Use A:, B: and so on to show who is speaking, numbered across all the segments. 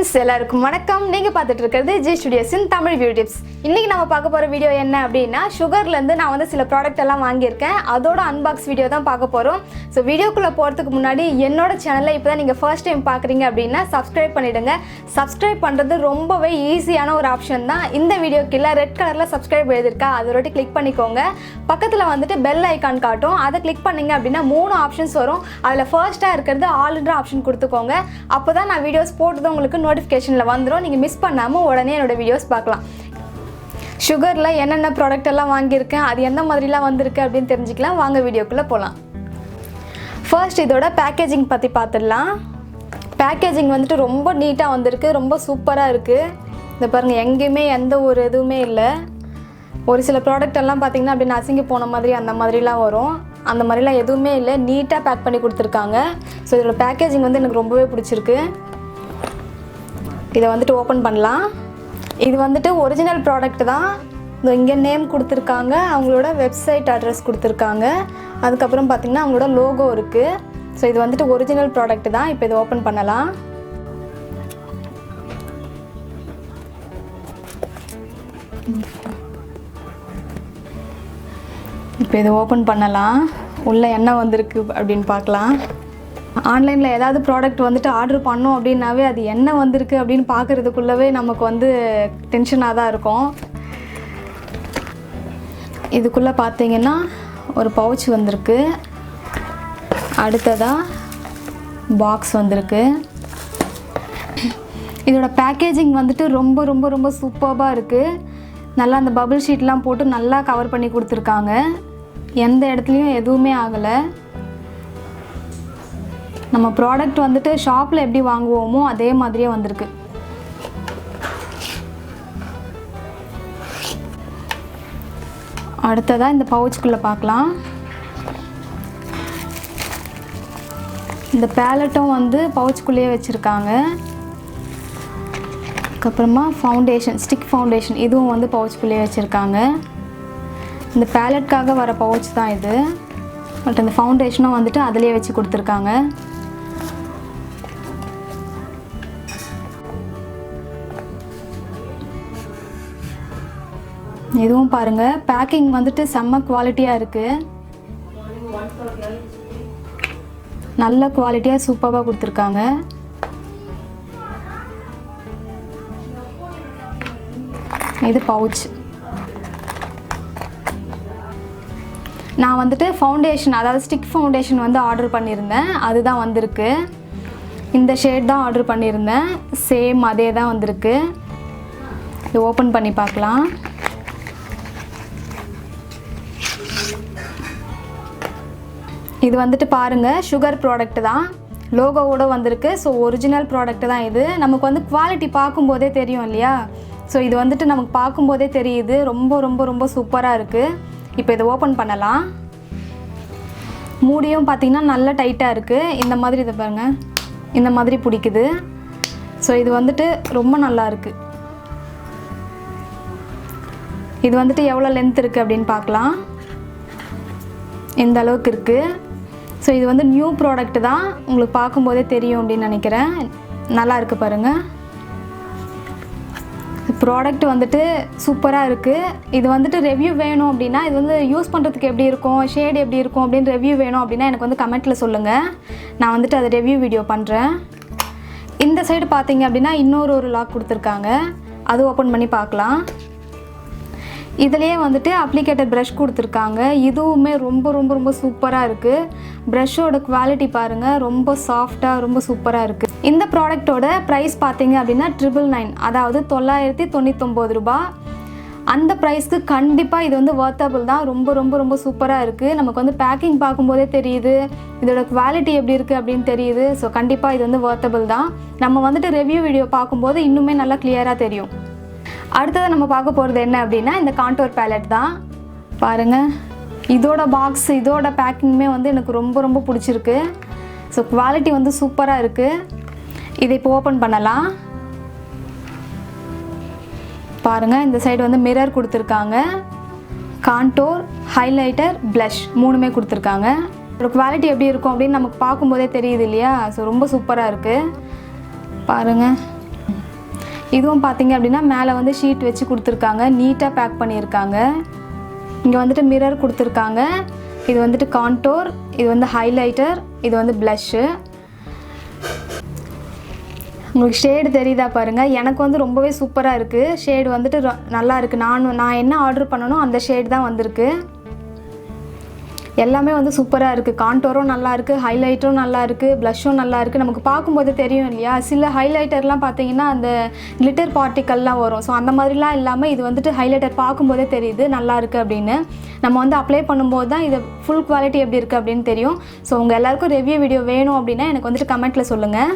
A: Friends எல்லாருக்கும் வணக்கம். நீங்கள் பார்த்துட்டு இருக்கிறது ஜி ஸ்டுடியோஸின் தமிழ் பியூட்டி டிப்ஸ். இன்றைக்கி நம்ம பார்க்க போகிற வீடியோ என்ன அப்படின்னா, சுகர்லேருந்து நான் வந்து சில ப்ராடக்ட் எல்லாம் வாங்கியிருக்கேன். அதோட அன்பாக்ஸ் வீடியோ தான் பார்க்க போகிறோம். ஸோ வீடியோக்குள்ளே போகிறதுக்கு முன்னாடி என்னோட சேனலை இப்போ தான் நீங்கள் ஃபர்ஸ்ட் டைம் பார்க்குறீங்க அப்படின்னா சப்ஸ்கிரைப் பண்ணிவிடுங்க. சப்ஸ்கிரைப் பண்ணுறது ரொம்பவே ஈஸியான ஒரு ஆப்ஷன் தான். இந்த வீடியோ கீழே ரெட் கலரில் சப்ஸ்கிரைப் எழுதிருக்கா, அதை ஒரு கிளிக் பண்ணிக்கோங்க. பக்கத்தில் வந்துட்டு பெல் ஐக்கான் காட்டும், அதை கிளிக் பண்ணிங்க அப்படின்னா 3 ஆப்ஷன்ஸ் வரும். அதில் ஃபர்ஸ்ட்டாக இருக்கிறது ஆல்ன்ற ஆப்ஷன் கொடுத்துக்கோங்க. அப்போ தான் நான் வீடியோஸ் போட்டது உங்களுக்கு நோட்டிஃபிகேஷனில் வந்துடும். நீங்கள் மிஸ் பண்ணாமல் உடனே என்னோடய வீடியோஸ் பார்க்கலாம். சுகரில் என்னென்ன ப்ராடக்ட் எல்லாம் வாங்கியிருக்கேன், அது எந்த மாதிரிலாம் வந்திருக்கு அப்படின்னு தெரிஞ்சுக்கலாம். வாங்க வீடியோக்குள்ளே போகலாம். ஃபர்ஸ்ட் இதோட பேக்கேஜிங் பற்றி பார்த்துடலாம். பேக்கேஜிங் வந்துட்டு ரொம்ப நீட்டாக வந்திருக்கு, ரொம்ப சூப்பராக இருக்குது. இந்த பாருங்கள், எங்கேயுமே எந்த ஒரு இதுவுமே இல்லை. ஒரு சில ப்ராடக்ட் எல்லாம் பார்த்திங்கன்னா அப்படி நசுங்கி போன மாதிரி அந்த மாதிரிலாம் வரும். அந்த மாதிரிலாம் எதுவுமே இல்லை, நீட்டாக பேக் பண்ணி கொடுத்துருக்காங்க. ஸோ இதோட பேக்கேஜிங் வந்து எனக்கு ரொம்பவே பிடிச்சிருக்கு. இதை வந்துட்டு ஓப்பன் பண்ணலாம். இது வந்துட்டு ஒரிஜினல் ப்ராடக்ட் தான். இங்கே நேம் கொடுத்துருக்காங்க, அவங்களோட வெப்சைட் அட்ரஸ் கொடுத்துருக்காங்க. அதுக்கப்புறம் பார்த்திங்கன்னா அவங்களோட லோகோ இருக்குது. ஸோ இது வந்துட்டு ஒரிஜினல் ப்ராடக்ட் தான். இப்போ இதை ஓப்பன் பண்ணலாம். இப்போ இதை ஓப்பன் பண்ணலாம். உள்ளே என்ன வந்திருக்கு அப்படின்னு பார்க்கலாம். ஆன்லைனில் ஏதாவது ப்ராடக்ட் வந்துட்டு ஆர்டர் பண்ணோம் அப்படின்னாவே அது என்ன வந்திருக்கு அப்படின்னு பார்க்குறதுக்குள்ளவே நமக்கு வந்து டென்ஷனாக தான் இருக்கும். இதுக்குள்ளே பார்த்தீங்கன்னா ஒரு பவுச் வந்திருக்கு. அடுத்ததாக பாக்ஸ் வந்திருக்கு. இதோட பேக்கேஜிங் வந்துட்டு ரொம்ப ரொம்ப ரொம்ப சூப்பராக இருக்குது. நல்லா அந்த பபிள் ஷீட்லாம் போட்டு நல்லா கவர் பண்ணி கொடுத்துருக்காங்க. எந்த இடத்துலையும் எதுவுமே ஆகலை. நம்ம ப்ராடக்ட் வந்துட்டு ஷாப்பில் எப்படி வாங்குவோமோ அதே மாதிரியே வந்திருக்கு. அடுத்ததாக இந்த பவுச்சுக்குள்ளே பார்க்கலாம். இந்த பேலட்டும் வந்து பவுச்சுக்குள்ளேயே வச்சுருக்காங்க. அதுக்கப்புறமா ஃபவுண்டேஷன், ஸ்டிக் ஃபவுண்டேஷன், இதுவும் வந்து பவுச்சுக்குள்ளேயே வச்சுருக்காங்க. இந்த பேலட்காக வர பவுச் தான் இது. பட் இந்த ஃபவுண்டேஷனும் வந்துட்டு அதிலே வச்சு கொடுத்துருக்காங்க. இதுவும் பாருங்கள், பேக்கிங் வந்துட்டு செம்ம குவாலிட்டியாக இருக்குது. நல்ல குவாலிட்டியாக சூப்பராக கொடுத்துருக்காங்க. இது பவுச். நான் வந்துட்டு ஃபவுண்டேஷன், அதாவது ஸ்டிக் ஃபவுண்டேஷன் வந்து ஆர்டர் பண்ணியிருந்தேன். அதுதான் வந்திருக்கு. இந்த ஷேட் தான் ஆர்டர் பண்ணியிருந்தேன். சேம் அதே தான் வந்திருக்கு. இது ஓப்பன் பண்ணி பார்க்கலாம். இது வந்துட்டு பாருங்கள், சுகர் ப்ராடக்ட் தான். லோகோவோட வந்திருக்கு. ஸோ ஒரிஜினல் ப்ராடக்ட் தான் இது. நமக்கு வந்து குவாலிட்டி பார்க்கும்போதே தெரியும் இல்லையா? ஸோ இது வந்துட்டு நமக்கு பார்க்கும்போதே தெரியுது. ரொம்ப ரொம்ப ரொம்ப சூப்பராக இருக்குது. இப்போ இதை ஓப்பன் பண்ணலாம். மூடியும் பார்த்திங்கன்னா நல்ல டைட்டாக இருக்குது. இந்த மாதிரி இதை பாருங்கள், இந்த மாதிரி பிடிக்குது. ஸோ இது வந்துட்டு ரொம்ப நல்லா இருக்குது. இது வந்துட்டு எவ்வளோ லென்த் இருக்குது அப்படின்னு பார்க்கலாம். இந்த அளவுக்கு இருக்குது. ஸோ இது வந்து நியூ ப்ராடக்ட் தான். உங்களுக்கு பார்க்கும்போதே தெரியும் அப்படின்னு நினைக்கிறேன். நல்லா இருக்குது பாருங்கள். ப்ராடக்ட் வந்துட்டு சூப்பராக இருக்குது. இது வந்துட்டு ரிவ்யூ வேணும் அப்படின்னா, இது வந்து யூஸ் பண்ணுறதுக்கு எப்படி இருக்கும், ஷேட் எப்படி இருக்கும் அப்படின்னு ரிவ்யூ வேணும் அப்படின்னா எனக்கு வந்து கமெண்ட்டில் சொல்லுங்கள். நான் வந்துட்டு அதை ரிவ்யூ வீடியோ பண்ணுறேன். இந்த சைடு பார்த்தீங்க அப்படின்னா இன்னொரு லாக் கொடுத்துருக்காங்க. அது ஓப்பன் பண்ணி பார்க்கலாம். இதுலேயே வந்துட்டு அப்ளிகேட்டர் ப்ரஷ் கொடுத்துருக்காங்க. இதுவுமே ரொம்ப ரொம்ப ரொம்ப சூப்பராக இருக்குது. ப்ரஷ்ஷோட குவாலிட்டி பாருங்கள், ரொம்ப சாஃப்டாக ரொம்ப சூப்பராக இருக்குது. இந்த ப்ராடக்டோட ப்ரைஸ் பார்த்தீங்க அப்படின்னா 999, அதாவது 999 ரூபாய். அந்த ப்ரைஸ்க்கு கண்டிப்பாக இது வந்து வர்த்தபிள் தான். ரொம்ப ரொம்ப ரொம்ப சூப்பராக இருக்குது. நமக்கு வந்து பேக்கிங் பார்க்கும்போதே தெரியுது, இதோட குவாலிட்டி எப்படி இருக்குது அப்படின்னு தெரியுது. ஸோ கண்டிப்பாக இது வந்து வர்த்தபிள் தான். நம்ம வந்துட்டு ரிவ்யூ வீடியோ பார்க்கும்போது இன்னுமே நல்லா கிளியராக தெரியும். அடுத்தது நம்ம பார்க்க போகிறது என்ன அப்படின்னா, இந்த கான்டோர் பேலட் தான். பாருங்கள், இதோட பாக்ஸ், இதோட பேக்கிங்குமே வந்து எனக்கு ரொம்ப ரொம்ப பிடிச்சிருக்கு. ஸோ குவாலிட்டி வந்து சூப்பராக இருக்குது. இதை இப்போ ஓப்பன் பண்ணலாம். பாருங்கள், இந்த சைடு வந்து மிரர் கொடுத்துருக்காங்க. கான்டோர், ஹைலைட்டர், ப்ளஷ் 3மே கொடுத்துருக்காங்க. இதோட குவாலிட்டி எப்படி இருக்கும் அப்படின்னு நமக்கு பார்க்கும்போதே தெரியுது இல்லையா? ஸோ ரொம்ப சூப்பராக இருக்குது பாருங்கள். இதுவும் பார்த்தீங்க அப்படின்னா மேலே வந்து ஷீட் வச்சு கொடுத்துருக்காங்க, நீட்டாக பேக் பண்ணியிருக்காங்க. இங்கே வந்துட்டு மிரர் கொடுத்துருக்காங்க. இது வந்துட்டு கான்டோர், இது வந்து ஹைலைட்டர், இது வந்து ப்ளஷ்ஷு. உங்களுக்கு ஷேடு தெரியுதா பாருங்கள். எனக்கு வந்து ரொம்பவே சூப்பராக இருக்குது. ஷேடு வந்துட்டு நல்லா இருக்குது. நான் என்ன ஆர்டர் பண்ணனோ அந்த ஷேடு தான் வந்திருக்கு. எல்லாமே வந்து சூப்பராக இருக்குது. கான்டோரும் நல்லா இருக்குது, ஹைலைட்டரும் நல்லா இருக்குது, ப்ளஷ்ஷும் நல்லா இருக்குது. நமக்கு பார்க்கும்போது தெரியும் இல்லையா, சில ஹைலைட்டர்லாம் பார்த்தீங்கன்னா அந்த கிளிட்டர் பார்ட்டிக்கல்லாம் வரும். ஸோ அந்த மாதிரிலாம் இல்லாமல் இது வந்துட்டு ஹைலைட்டர் பார்க்கும்போதே தெரியுது நல்லா இருக்குது அப்படின்னு. நம்ம வந்து அப்ளை பண்ணும்போது தான் இது ஃபுல் குவாலிட்டி எப்படி இருக்குது அப்படின்னு தெரியும். ஸோ உங்கள் எல்லாருக்கும் ரிவ்யூ வீடியோ வேணும் அப்படின்னா எனக்கு வந்துட்டு கமெண்ட்டில் சொல்லுங்கள்.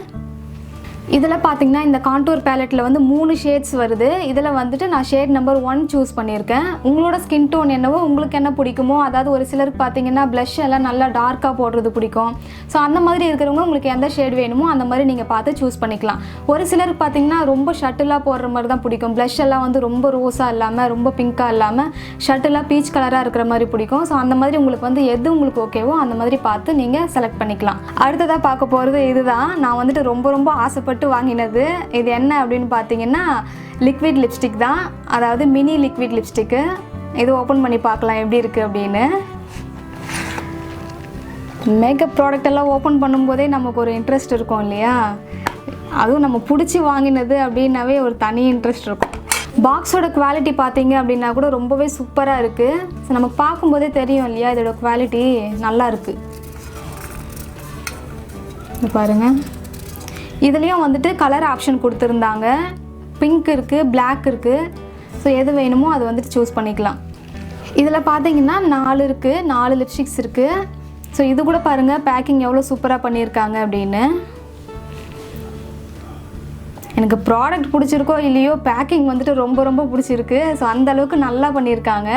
A: இதில் பார்த்தீங்கன்னா இந்த கான்டூர் பேலட்டில் வந்து 3 ஷேட்ஸ் வருது. இதில் வந்துட்டு நான் ஷேட் நம்பர் 1 சூஸ் பண்ணியிருக்கேன். உங்களோட ஸ்கின் டோன் என்னவோ, உங்களுக்கு என்ன பிடிக்குமோ, அதாவது ஒரு சிலருக்கு பார்த்தீங்கன்னா ப்ளஷ் எல்லாம் நல்லா டார்க்காக போடுறது பிடிக்கும். ஸோ அந்த மாதிரி இருக்கிறவங்க உங்களுக்கு எந்த ஷேட் வேணுமோ அந்த மாதிரி நீங்கள் பார்த்து சூஸ் பண்ணிக்கலாம். ஒரு சிலருக்கு பார்த்தீங்கன்னா ரொம்ப ஷட்டிலாக போடுற மாதிரி தான் பிடிக்கும். ப்ளஷ் எல்லாம் வந்து ரொம்ப ரோஸாக இல்லாமல், ரொம்ப பிங்காக இல்லாமல், ஷட்டிலாக பீச் கலராக இருக்கிற மாதிரி பிடிக்கும். ஸோ அந்த மாதிரி உங்களுக்கு வந்து எது உங்களுக்கு ஓகேவோ அந்த மாதிரி பார்த்து நீங்கள் செலக்ட் பண்ணிக்கலாம். அடுத்ததாக பார்க்க போகிறது இதுதான். நான் வந்துட்டு ரொம்ப ஆசைப்பட்டு வாங்கினது. இது என்ன அப்படின்னு பார்த்தீங்கன்னா லிக்விட் லிப்ஸ்டிக் தான், அதாவது மினி லிக்விட் லிப்ஸ்டிக்கு. இது ஓப்பன் பண்ணி பார்க்கலாம் எப்படி இருக்குது அப்படின்னு. மேக்கப் ப்ராடக்ட் எல்லாம் ஓப்பன் பண்ணும்போதே நமக்கு ஒரு இன்ட்ரெஸ்ட் இருக்கும் இல்லையா, அதுவும் நம்ம பிடிச்சி வாங்கினது அப்படின்னாவே ஒரு தனி இன்ட்ரெஸ்ட் இருக்கும். பாக்ஸோட குவாலிட்டி பார்த்தீங்க அப்படின்னா கூட ரொம்பவே சூப்பராக இருக்குது. ஸோ நமக்கு பார்க்கும்போதே தெரியும் இல்லையா இதோட குவாலிட்டி நல்லா இருக்குது. பாருங்கள், இதுலேயும் வந்துட்டு கலர் ஆப்ஷன் கொடுத்துருந்தாங்க. பிங்க் இருக்குது, பிளாக் இருக்குது. ஸோ எது வேணுமோ அது வந்துட்டு சூஸ் பண்ணிக்கலாம். இதில் பார்த்தீங்கன்னா 4 இருக்குது, 4 லிப்ஸ்டிக்ஸ் இருக்குது. ஸோ இது கூட பாருங்கள் பேக்கிங் எவ்வளோ சூப்பராக பண்ணியிருக்காங்க அப்படின்னு. எனக்கு ப்ராடக்ட் பிடிச்சிருக்கோ இல்லையோ, பேக்கிங் வந்துட்டு ரொம்ப பிடிச்சிருக்கு. ஸோ அந்த அளவுக்கு நல்லா பண்ணியிருக்காங்க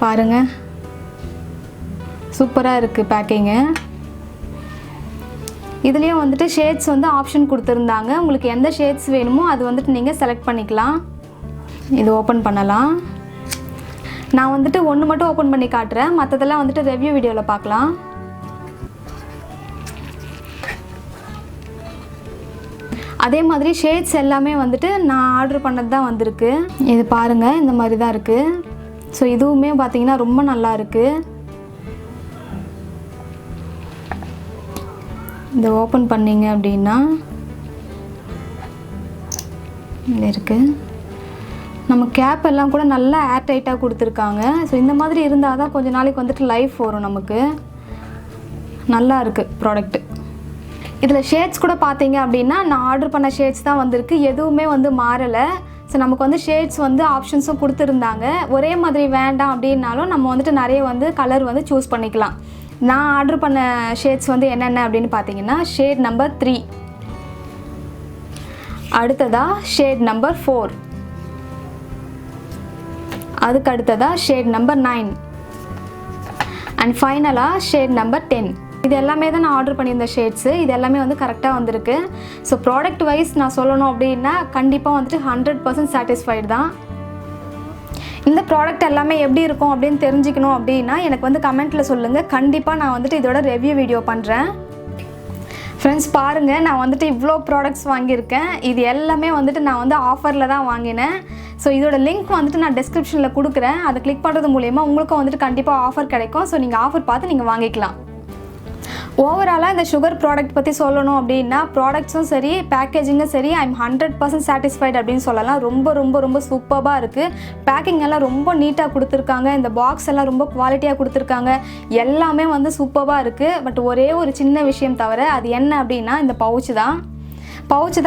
A: பாருங்கள், சூப்பராக இருக்குது பேக்கிங்கு. இதுலேயும் வந்துட்டு ஷேட்ஸ் வந்து ஆப்ஷன் கொடுத்துருந்தாங்க. உங்களுக்கு எந்த ஷேட்ஸ் வேணுமோ அது வந்துட்டு நீங்கள் செலக்ட் பண்ணிக்கலாம். இது ஓப்பன் பண்ணலாம். நான் வந்துட்டு ஒன்று மட்டும் ஓப்பன் பண்ணி காட்டுறேன், மற்றதெல்லாம் வந்துட்டு ரிவ்யூ வீடியோவில் பார்க்கலாம். அதே மாதிரி ஷேட்ஸ் எல்லாமே வந்துட்டு நான் ஆர்டர் பண்ணது தான் வந்திருக்கு. இது பாருங்கள், இந்த மாதிரி தான் இருக்குது. ஸோ இதுவுமே பார்த்தீங்கன்னா ரொம்ப நல்லா இருக்குது. இதை ஓப்பன் பண்ணிங்க அப்படின்னா இது இருக்குது. நம்ம கேப் எல்லாம் கூட நல்லா ஏர் டைட்டாக கொடுத்துருக்காங்க. ஸோ இந்த மாதிரி இருந்தால் தான் கொஞ்சம் நாளைக்கு வந்துட்டு லைஃப் வரும் நமக்கு. நல்லா இருக்குது ப்ராடக்ட்டு. இதில் ஷேட்ஸ் கூட பார்த்தீங்க அப்படின்னா நான் ஆர்டர் பண்ண ஷேட்ஸ் தான் வந்திருக்கு. எதுவுமே வந்து மாறலை. ஸோ நமக்கு வந்து ஷேட்ஸ் வந்து ஆப்ஷன்ஸும் கொடுத்துருந்தாங்க. ஒரே மாதிரி வேண்டாம் அப்படின்னாலும் நம்ம வந்துட்டு நிறைய வந்து கலர் வந்து சூஸ் பண்ணிக்கலாம். நான் ஆர்டர் பண்ண ஷேட்ஸ் வந்து என்னென்ன அப்படின்னு பார்த்தீங்கன்னா ஷேட் நம்பர் 3, அடுத்ததாக ஷேட் நம்பர் 4, அதுக்கு அடுத்ததாக ஷேட் நம்பர் 9 அண்ட் ஃபைனலாக ஷேட் நம்பர் 10. இது எல்லாமே தான் நான் ஆர்டர் பண்ணியிருந்த ஷேட்ஸு. இது எல்லாமே வந்து கரெக்டாக வந்திருக்கு. ஸோ ப்ராடக்ட் வைஸ் நான் சொல்லணும் அப்படின்னா கண்டிப்பாக வந்துட்டு 100% சாட்டிஸ்ஃபைடு தான். இந்த ப்ராடக்ட் எல்லாமே எப்படி இருக்கும் அப்படின்னு தெரிஞ்சுக்கணும் அப்படின்னா எனக்கு வந்து கமெண்ட்டில் சொல்லுங்கள். கண்டிப்பாக நான் வந்துட்டு இதோட ரிவ்யூ வீடியோ பண்ணுறேன். ஃப்ரெண்ட்ஸ் பாருங்கள், நான் வந்துட்டு இவ்வளோ ப்ராடக்ட்ஸ் வாங்கியிருக்கேன். இது எல்லாமே வந்துட்டு நான் வந்து ஆஃபரில் தான் வாங்கினேன். ஸோ இதோட லிங்க் வந்துட்டு நான் டிஸ்கிரிப்ஷனில் கொடுக்குறேன். அதை கிளிக் பண்ணுறது மூலயமா உங்களுக்கும் வந்துட்டு கண்டிப்பாக ஆஃபர் கிடைக்கும். ஸோ நீங்கள் ஆஃபர் பார்த்து நீங்கள் வாங்கிக்கலாம். ஓவராலாக இந்த சுகர் ப்ராடக்ட் பற்றி சொல்லணும் அப்படின்னா ப்ராடக்ட்ஸும் சரி, பேக்கேஜிங்கும் சரி, ஐம் 100% சாட்டிஸ்ஃபைட் அப்படின்னு சொல்லலாம். ரொம்ப சூப்பராக இருக்குது. பேக்கிங் எல்லாம் ரொம்ப நீட்டாக கொடுத்துருக்காங்க. இந்த பாக்ஸ் எல்லாம் ரொம்ப குவாலிட்டியாக கொடுத்துருக்காங்க. எல்லாமே வந்து சூப்பராக இருக்குது. பட் ஒரே ஒரு சின்ன விஷயம் தவிர அது என்ன அப்படின்னா இந்த பவுச்சு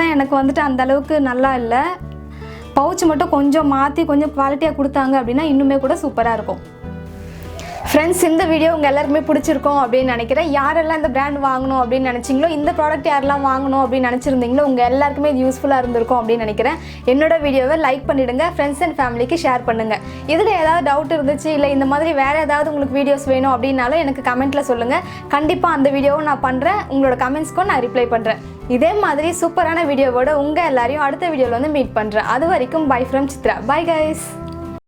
A: தான் எனக்கு வந்துட்டு அந்தளவுக்கு நல்லா இல்லை. பவுச்சு மட்டும் கொஞ்சம் மாற்றி கொஞ்சம் குவாலிட்டியாக கொடுத்தாங்க அப்படின்னா இன்னுமே கூட சூப்பராக இருக்கும். ஃப்ரெண்ட்ஸ், இந்த வீடியோ உங்கள் எல்லாருக்குமே பிடிச்சிருக்கும் அப்படின்னு நினைக்கிறேன். யாரெல்லாம் இந்த பிராண்ட் வாங்கணும் அப்படின்னு நினச்சிங்களோ, இந்த ப்ராடக்ட் யாரெல்லாம் வாங்கணும் அப்படின்னு நினச்சிருந்தீங்களோ, உங்கள் எல்லாருக்குமே இது யூஸ்ஃபுல்லாக இருந்திருக்கும் அப்படின்னு நினைக்கிறேன். என்னோட வீடியோவை லைக் பண்ணிவிடுங்க, ஃப்ரெண்ட்ஸ் அண்ட் ஃபேமிலிக்கு ஷேர் பண்ணுங்கள். இதில் ஏதாவது டவுட் இருந்துச்சு, இல்லை இந்த மாதிரி வேறு ஏதாவது உங்களுக்கு வீடியோஸ் வேணும் அப்படின்னாலும் எனக்கு கமெண்ட்டில் சொல்லுங்கள். கண்டிப்பாக அந்த வீடியோவை நான் பண்ணுறேன். உங்களோட கமெண்ட்ஸ்க்கும் நான் ரிப்ளை பண்ணுறேன். இதே மாதிரி சூப்பரான வீடியோவோட உங்கள் எல்லாரையும் அடுத்த வீடியோவில் வந்து மீட் பண்ணுறேன். அது வரைக்கும் by from Chitra. Bye guys.